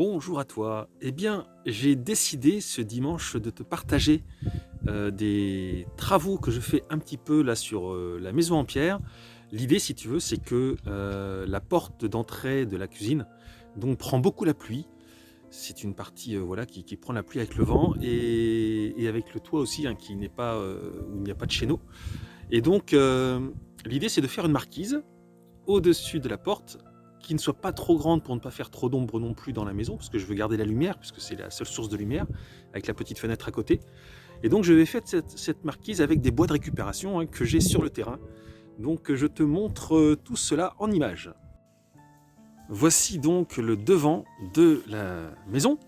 Bonjour à toi. Eh bien, j'ai décidé ce dimanche de te partager des travaux que je fais un petit peu là sur la maison en pierre. L'idée, si tu veux, c'est que la porte d'entrée de la cuisine donc prend beaucoup la pluie. C'est une partie voilà qui prend la pluie avec le vent et avec le toit aussi hein, qui n'est pas où il n'y a pas de chéneau. Et donc l'idée, c'est de faire une marquise au-dessus de la porte, qui ne soit pas trop grande pour ne pas faire trop d'ombre non plus dans la maison, parce que je veux garder la lumière, puisque c'est la seule source de lumière, avec la petite fenêtre à côté. Et donc je vais faire cette marquise avec des bois de récupération hein, que j'ai sur le terrain. Donc je te montre tout cela en images. Voici donc le devant de la maison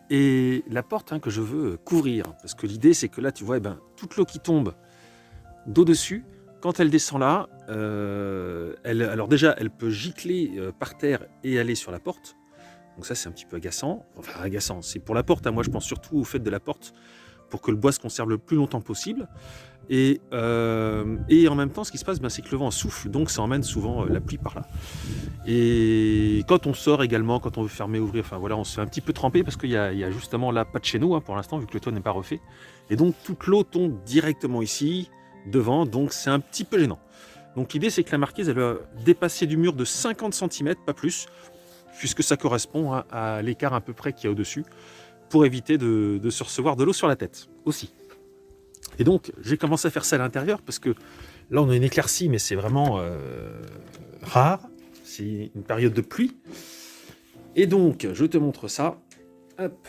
et la porte hein, que je veux couvrir. Parce que l'idée c'est que là tu vois, toute l'eau qui tombe d'au-dessus, quand elle descend là, alors déjà, elle peut gicler par terre et aller sur la porte. Donc ça, c'est un petit peu agaçant. Enfin, agaçant, c'est pour la porte. Hein. Moi, je pense surtout au fait de la porte pour que le bois se conserve le plus longtemps possible. Et en même temps, ce qui se passe, c'est que le vent souffle, donc ça emmène souvent la pluie par là. Et quand on sort également, quand on veut fermer, ouvrir, enfin voilà, on se fait un petit peu tremper parce qu'il y a justement là pas de chez nous hein, pour l'instant, vu que le toit n'est pas refait. Et donc toute l'eau tombe directement ici, devant, donc c'est un petit peu gênant. Donc l'idée c'est que la marquise elle va dépasser du mur de 50 cm, pas plus, puisque ça correspond à l'écart à peu près qu'il y a au-dessus, pour éviter de se recevoir de l'eau sur la tête aussi. Et donc j'ai commencé à faire ça à l'intérieur, parce que là on a une éclaircie, mais c'est vraiment rare, c'est une période de pluie. Et donc je te montre ça. Hop.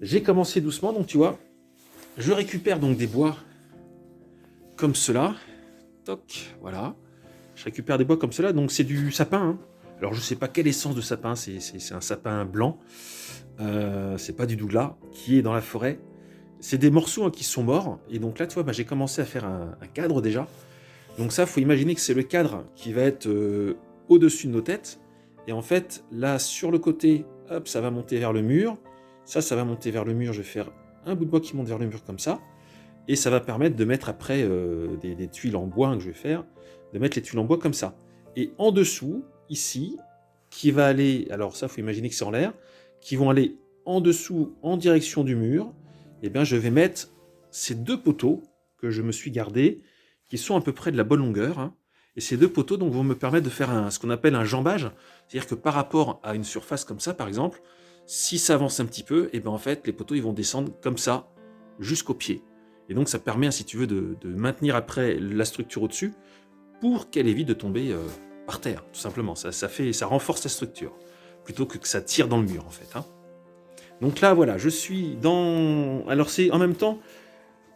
J'ai commencé doucement, donc tu vois, je récupère donc des bois comme cela. Toc, voilà. Je récupère des bois comme cela, donc c'est du sapin. Hein. Alors je sais pas quelle essence de sapin, c'est un sapin blanc. C'est pas du douglas, qui est dans la forêt. C'est des morceaux hein, qui sont morts. Et donc là, tu vois, j'ai commencé à faire un cadre déjà. Donc ça, faut imaginer que c'est le cadre qui va être au-dessus de nos têtes. Et en fait, là, sur le côté, hop, ça va monter vers le mur. Ça va monter vers le mur. Je vais faire un bout de bois qui monte vers le mur comme ça. Et ça va permettre de mettre après des tuiles en bois hein, que je vais faire, de mettre les tuiles en bois comme ça. Et en dessous, ici, qui va aller, alors ça, il faut imaginer que c'est en l'air, qui vont aller en dessous, en direction du mur, et bien je vais mettre ces deux poteaux que je me suis gardés, qui sont à peu près de la bonne longueur. Hein. Et ces deux poteaux donc, vont me permettre de faire ce qu'on appelle un jambage, c'est-à-dire que par rapport à une surface comme ça, par exemple, si ça avance un petit peu, et bien en fait, les poteaux ils vont descendre comme ça, jusqu'au pied. Et donc ça permet, si tu veux, de maintenir après la structure au-dessus pour qu'elle évite de tomber par terre, tout simplement. Ça renforce la structure, plutôt que ça tire dans le mur, en fait. Hein. Donc là, voilà, je suis dans... Alors c'est en même temps,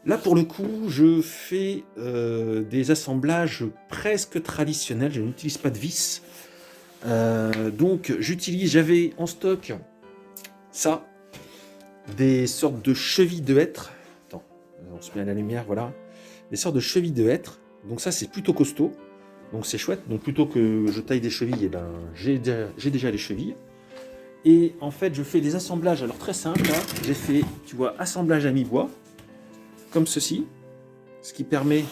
là pour le coup, je fais des assemblages presque traditionnels, je n'utilise pas de vis. Donc j'avais en stock ça, des sortes de chevilles de hêtre. Attends, on se met à la lumière, voilà. Des sortes de chevilles de hêtre. Donc ça, c'est plutôt costaud. Donc c'est chouette. Donc plutôt que je taille des chevilles, j'ai déjà les chevilles. Et en fait, je fais des assemblages. Alors très simple, là. J'ai fait, tu vois, assemblage à mi-bois, comme ceci. Ce qui permet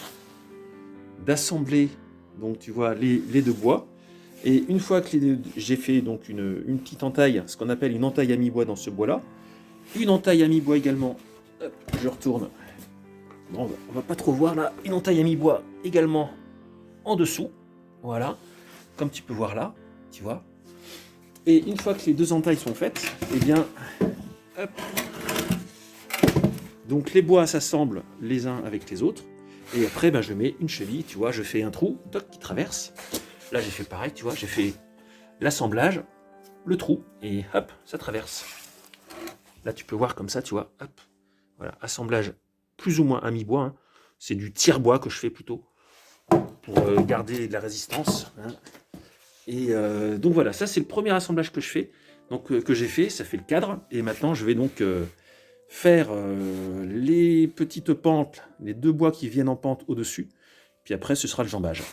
d'assembler, donc tu vois, les deux bois. Et une fois que j'ai fait donc une petite entaille, ce qu'on appelle une entaille à mi-bois dans ce bois-là, une entaille à mi-bois également, hop, je retourne, bon, on va pas trop voir là, une entaille à mi-bois également en dessous, voilà, comme tu peux voir là, tu vois. Et une fois que les deux entailles sont faites, eh bien, hop, donc les bois s'assemblent les uns avec les autres, et après je mets une cheville, tu vois, je fais un trou, toc, qui traverse. Là j'ai fait pareil, tu vois, j'ai fait l'assemblage, le trou, et hop, ça traverse. Là, tu peux voir comme ça, tu vois, hop, voilà, assemblage plus ou moins à mi-bois. Hein. C'est du tire-bois que je fais plutôt pour garder de la résistance. Hein. Et donc voilà, ça c'est le premier assemblage que je fais, donc que j'ai fait, ça fait le cadre. Et maintenant, je vais donc faire les petites pentes, les deux bois qui viennent en pente au-dessus. Puis après, ce sera le jambage.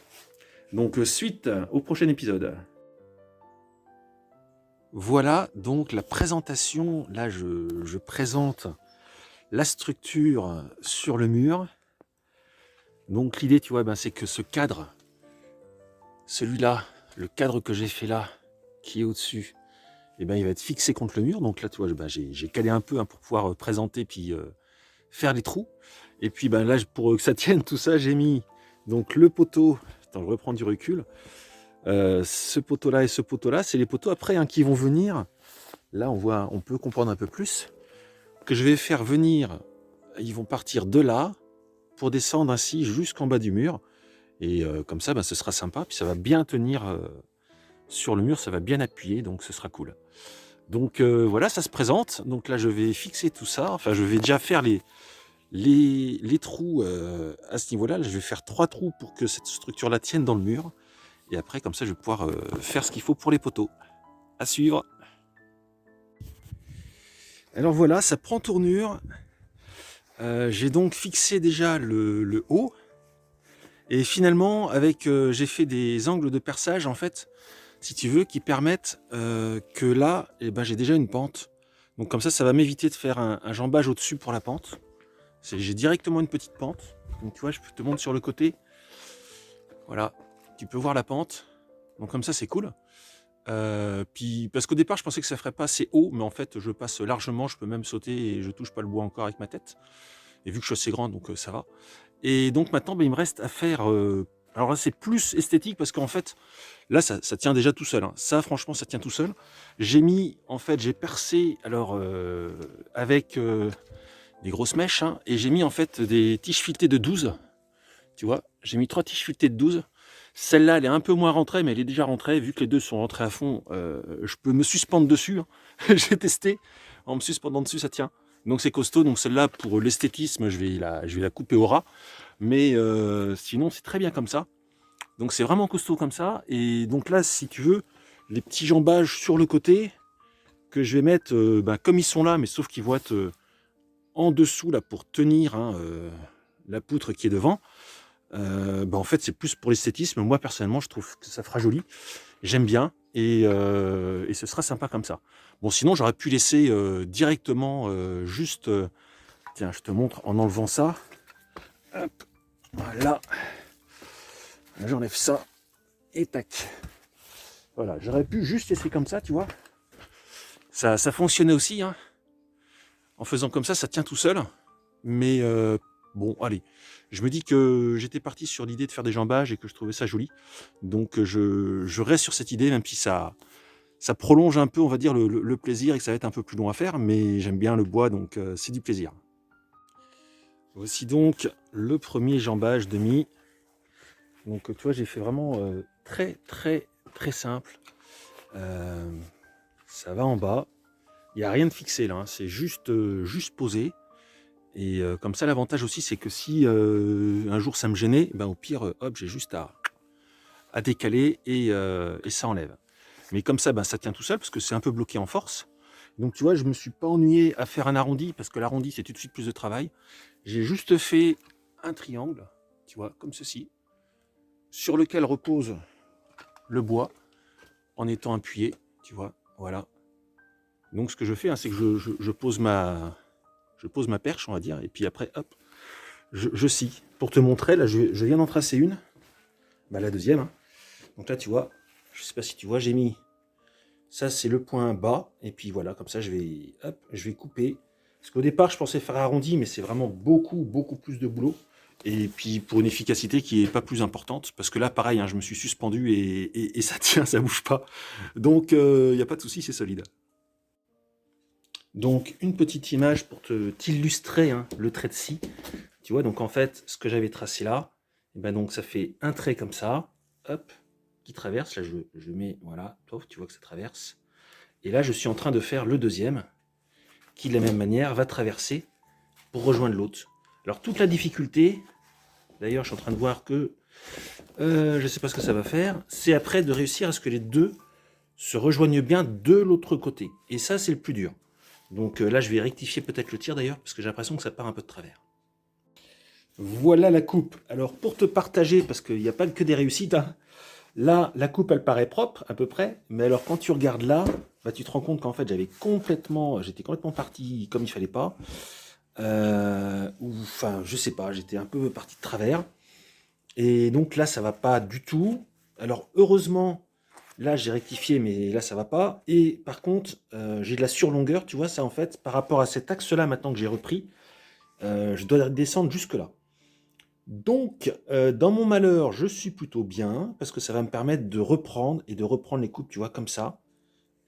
Donc suite au prochain épisode. Voilà donc la présentation. Là, je présente la structure sur le mur. Donc l'idée, tu vois, c'est que ce cadre, celui-là, le cadre que j'ai fait là, qui est au-dessus, et ben, il va être fixé contre le mur. Donc là, tu vois, ben, j'ai calé un peu hein, pour pouvoir présenter puis faire les trous. Et puis ben, là, pour que ça tienne tout ça, j'ai mis donc le poteau. Attends, je reprends du recul. Ce poteau-là et ce poteau-là, c'est les poteaux après hein, qui vont venir. Là, on peut comprendre un peu plus que je vais faire venir. Ils vont partir de là pour descendre ainsi jusqu'en bas du mur. Et comme ça, ben, ce sera sympa. Puis ça va bien tenir sur le mur, ça va bien appuyer, donc ce sera cool. Donc voilà, ça se présente. Donc là, je vais fixer tout ça. Enfin, je vais déjà faire les trous à ce niveau-là. Je vais faire 3 trous pour que cette structure-là tienne dans le mur. Et après, comme ça, je vais pouvoir faire ce qu'il faut pour les poteaux. À suivre. Alors voilà, ça prend tournure. J'ai donc fixé déjà le haut. Et finalement, j'ai fait des angles de perçage, en fait, si tu veux, qui permettent que là, eh ben, j'ai déjà une pente. Donc comme ça va m'éviter de faire un jambage au-dessus pour la pente. J'ai directement une petite pente. Donc tu vois, je te montre sur le côté. Voilà, tu peux voir la pente. Donc comme ça, c'est cool. Puis parce qu'au départ, je pensais que ça ferait pas assez haut, mais en fait, je passe largement. Je peux même sauter et je touche pas le bois encore avec ma tête. Et vu que je suis assez grand, donc ça va. Et donc maintenant, ben, il me reste à faire... alors là, c'est plus esthétique parce qu'en fait, là, ça tient déjà tout seul. Hein. Ça, franchement, ça tient tout seul. J'ai percé, alors, avec des grosses mèches, hein, et j'ai mis en fait des tiges filetées de 12. Tu vois, j'ai mis 3 tiges filetées de 12. Celle-là, elle est un peu moins rentrée, mais elle est déjà rentrée. Vu que les deux sont rentrés à fond, je peux me suspendre dessus. Hein. J'ai testé. En me suspendant dessus, ça tient. Donc c'est costaud. Donc celle-là, pour l'esthétisme, je vais la couper au ras. Mais sinon, c'est très bien comme ça. Donc c'est vraiment costaud comme ça. Et donc là, si tu veux, les petits jambages sur le côté que je vais mettre comme ils sont là, mais sauf qu'ils vont être en dessous là pour tenir hein, la poutre qui est devant. En fait, c'est plus pour l'esthétisme. Moi, personnellement, je trouve que ça fera joli. J'aime bien et ce sera sympa comme ça. Bon, sinon, j'aurais pu laisser directement juste... tiens, je te montre en enlevant ça. Hop, voilà. J'enlève ça et tac. Voilà, j'aurais pu juste laisser comme ça, tu vois. Ça fonctionnait aussi, hein. En faisant comme ça tient tout seul. Mais bon, allez. Je me dis que j'étais parti sur l'idée de faire des jambages et que je trouvais ça joli. Donc je reste sur cette idée, même si ça prolonge un peu, on va dire, le plaisir et que ça va être un peu plus long à faire. Mais j'aime bien le bois, donc c'est du plaisir. Voici donc le premier jambage de mie. Donc tu vois, j'ai fait vraiment très très simple. Ça va en bas. Il n'y a rien de fixé là, hein. C'est juste posé. Et comme ça, l'avantage aussi, c'est que si un jour ça me gênait, ben, au pire, hop, j'ai juste à décaler et ça enlève. Mais comme ça, ben, ça tient tout seul parce que c'est un peu bloqué en force. Donc tu vois, je ne me suis pas ennuyé à faire un arrondi parce que l'arrondi, c'est tout de suite plus de travail. J'ai juste fait un triangle, tu vois, comme ceci, sur lequel repose le bois en étant appuyé, tu vois, voilà. Donc ce que je fais, hein, c'est que je pose ma perche, on va dire, et puis après, hop, je scie. Pour te montrer, là, je viens d'en tracer une, la deuxième. Hein. Donc là, tu vois, je sais pas si tu vois, j'ai mis, ça c'est le point bas, et puis voilà, comme ça, je vais couper. Parce qu'au départ, je pensais faire arrondi, mais c'est vraiment beaucoup plus de boulot. Et puis pour une efficacité qui est pas plus importante, parce que là, pareil, hein, je me suis suspendu et ça tient, ça bouge pas. Donc, il n'y a pas de souci, c'est solide. Donc, une petite image pour t'illustrer hein, le trait de scie. Tu vois, donc en fait, ce que j'avais tracé là, et ben donc ça fait un trait comme ça, hop, qui traverse. Là, je mets, voilà, tu vois que ça traverse. Et là, je suis en train de faire le deuxième, qui de la même manière va traverser pour rejoindre l'autre. Alors, toute la difficulté, d'ailleurs, je suis en train de voir que je ne sais pas ce que ça va faire, c'est après de réussir à ce que les deux se rejoignent bien de l'autre côté. Et ça, c'est le plus dur. Donc là, je vais rectifier peut-être le tir d'ailleurs, parce que j'ai l'impression que ça part un peu de travers. Voilà la coupe. Alors pour te partager, parce qu'il n'y a pas que des réussites, hein, là, la coupe, elle paraît propre à peu près, mais alors quand tu regardes là, tu te rends compte qu'en fait, j'étais complètement parti comme il fallait pas. Enfin, je sais pas, j'étais un peu parti de travers. Et donc là, ça va pas du tout. Alors heureusement Là, j'ai rectifié, mais là, ça va pas. Et par contre, j'ai de la surlongueur, tu vois, ça en fait, par rapport à cet axe-là, maintenant que j'ai repris, je dois descendre jusque-là. Donc, dans mon malheur, je suis plutôt bien, parce que ça va me permettre de reprendre et de reprendre les coupes, tu vois, comme ça.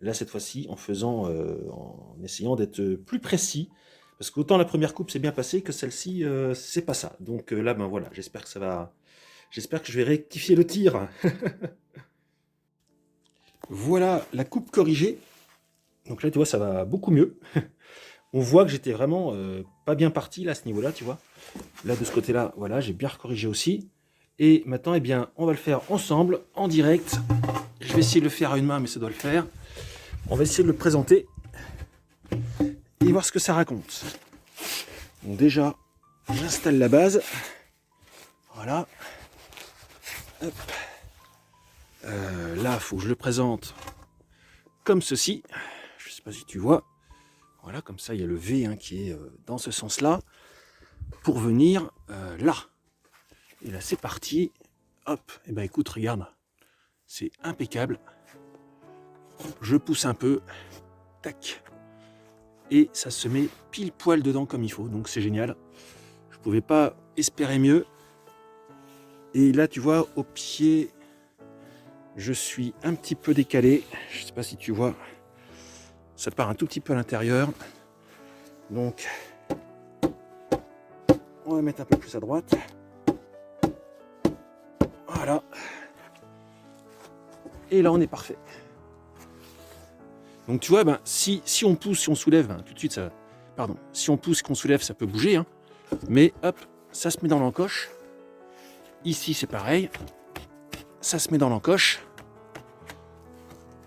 Là, cette fois-ci, en essayant d'être plus précis. Parce qu'autant la première coupe s'est bien passée que celle-ci, c'est pas ça. Donc là, ben voilà, j'espère que ça va. J'espère que je vais rectifier le tir. Voilà la coupe corrigée. Donc là, tu vois, ça va beaucoup mieux. On voit que j'étais vraiment pas bien parti là à ce niveau-là, tu vois. Là, de ce côté-là, voilà, j'ai bien recorrigé aussi. Et maintenant, eh bien, on va le faire ensemble, en direct. Je vais essayer de le faire à une main, mais ça doit le faire. On va essayer de le présenter et voir ce que ça raconte. Donc déjà, j'installe la base. Voilà. Hop. Là, il faut que je le présente comme ceci. Je ne sais pas si tu vois. Voilà, comme ça, il y a le V hein, qui est dans ce sens-là pour venir là. Et là, c'est parti. Hop. Et ben écoute, regarde. C'est impeccable. Je pousse un peu. Tac. Et ça se met pile poil dedans comme il faut. Donc c'est génial. Je ne pouvais pas espérer mieux. Et là, tu vois, au pied, je suis un petit peu décalé. Je ne sais pas si tu vois. Ça part un tout petit peu à l'intérieur. Donc, on va mettre un peu plus à droite. Voilà. Et là, on est parfait. Donc, tu vois, ben, si on pousse, si on soulève, ben, tout de suite, ça... Pardon. Si on pousse, qu'on soulève, ça peut bouger. Hein. Mais, hop, ça se met dans l'encoche. Ici, c'est pareil. Ça se met dans l'encoche.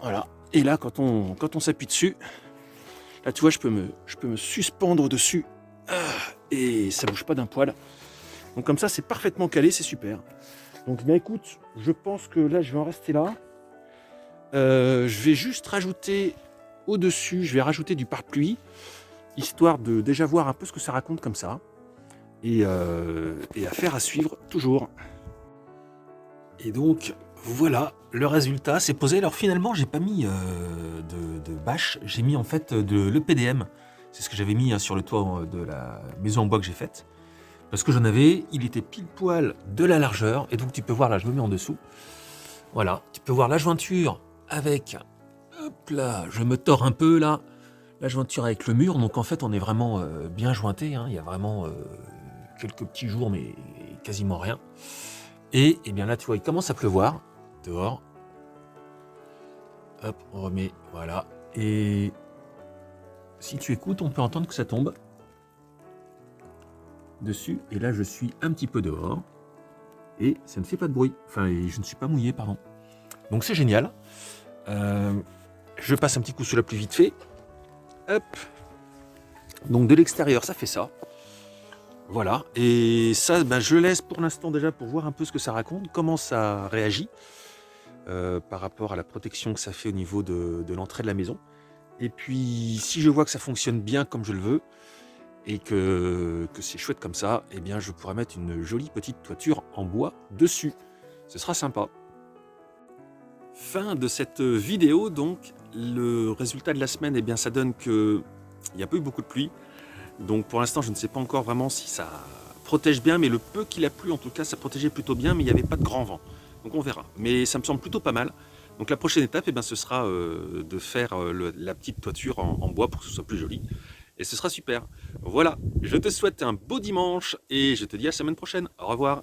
Voilà. Et là, quand on s'appuie dessus, là, tu vois, je peux me suspendre dessus. Et ça bouge pas d'un poil. Donc comme ça, c'est parfaitement calé, c'est super. Donc bien écoute, je pense que là, je vais en rester là. Je vais juste rajouter au-dessus, je vais rajouter du pare-pluie, histoire de déjà voir un peu ce que ça raconte comme ça. Et affaire à suivre toujours. Et donc, voilà, le résultat s'est posé. Alors finalement, j'ai pas mis de bâche, j'ai mis en fait de l'EPDM. C'est ce que j'avais mis sur le toit de la maison en bois que j'ai faite. Parce que j'en avais, il était pile poil de la largeur. Et donc tu peux voir, là je me mets en dessous. Voilà, tu peux voir la jointure avec, hop là, je me tords un peu là. La jointure avec le mur. Donc en fait on est vraiment bien jointé. Hein. Il y a vraiment quelques petits jours mais quasiment rien. Et bien là tu vois, il commence à pleuvoir dehors. Hop, on remet, voilà. Et si tu écoutes, on peut entendre que ça tombe dessus. Et là, je suis un petit peu dehors. Et ça ne fait pas de bruit. Enfin, je ne suis pas mouillé, pardon. Donc c'est génial. Je passe un petit coup sous la pluie vite fait. Hop. Donc de l'extérieur, ça fait ça. Voilà. Et ça, ben, je laisse pour l'instant déjà pour voir un peu ce que ça raconte, comment ça réagit par rapport à la protection que ça fait au niveau de l'entrée de la maison. Et puis, si je vois que ça fonctionne bien comme je le veux, et que c'est chouette comme ça, eh bien, je pourrais mettre une jolie petite toiture en bois dessus. Ce sera sympa. Fin de cette vidéo, donc, le résultat de la semaine, eh bien, ça donne qu'il n'y a pas eu beaucoup de pluie. Donc, pour l'instant, je ne sais pas encore vraiment si ça protège bien, mais le peu qu'il a plu, en tout cas, ça protégeait plutôt bien, mais il n'y avait pas de grand vent. Donc, on verra. Mais ça me semble plutôt pas mal. Donc la prochaine étape, eh bien, ce sera de faire la petite toiture en bois pour que ce soit plus joli. Et ce sera super. Voilà, je te souhaite un beau dimanche et je te dis à la semaine prochaine. Au revoir.